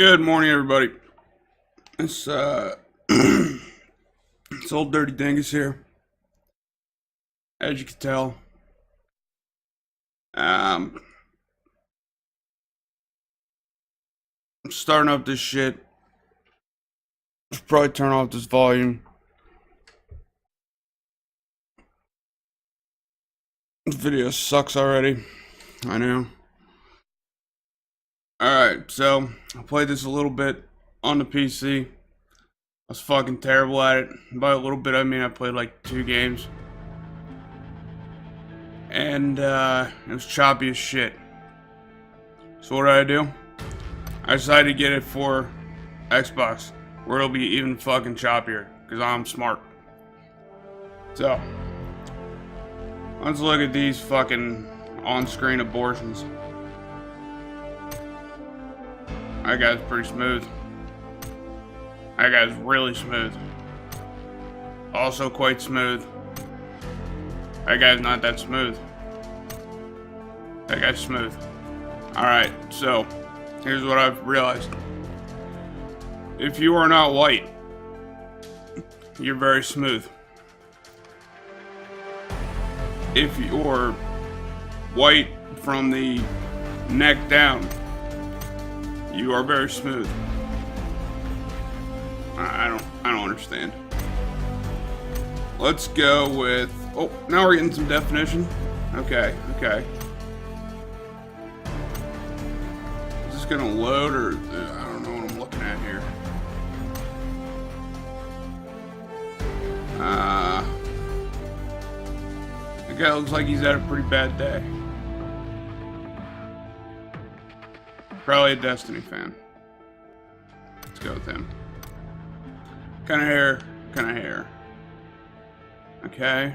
Good morning, everybody. It's it's old Dirty Dingus here. As you can tell, I'm starting up this shit. Should probably turn off this volume. This video sucks already. I know. Alright, so I played this a little bit on the PC. I was fucking terrible at it. By a little bit, I mean I played like 2 games. And it was choppy as shit. So what did I do? I decided to get it for Xbox, where it'll be even fucking choppier, because I'm smart. So, let's look at these fucking on-screen abortions. That guy's pretty smooth. That guy's really smooth. Also quite smooth. That guy's not that smooth. That guy's smooth. Alright, so here's what I've realized. If you are not white, you're very smooth. If you're white from the neck down, you are very smooth. I don't understand. Let's go with, oh, now we're getting some definition. Okay. Is this gonna load or, I don't know what I'm looking at here. The guy looks like he's had a pretty bad day. Probably a Destiny fan. Let's go with him. Kind of hair. Okay.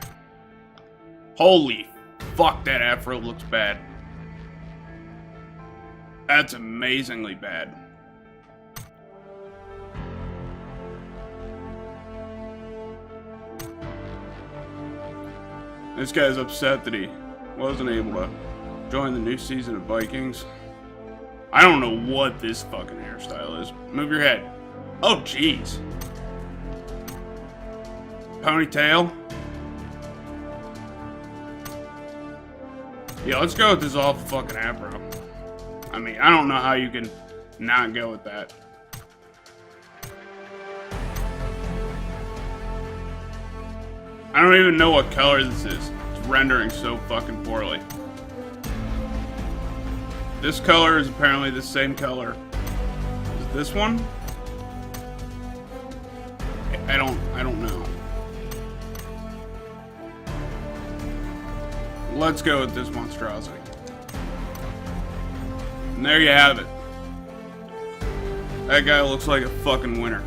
Holy fuck, that afro looks bad. That's amazingly bad. This guy's upset that he wasn't able to join the new season of Vikings. I don't know what this fucking hairstyle is. Move your head. Oh, jeez. Ponytail. Yeah, let's go with this awful fucking afro. I mean, I don't know how you can not go with that. I don't even know what color this is. It's rendering so fucking poorly. This color is apparently the same color as this one. I don't know. Let's go with this monstrosity. And there you have it. That guy looks like a fucking winner.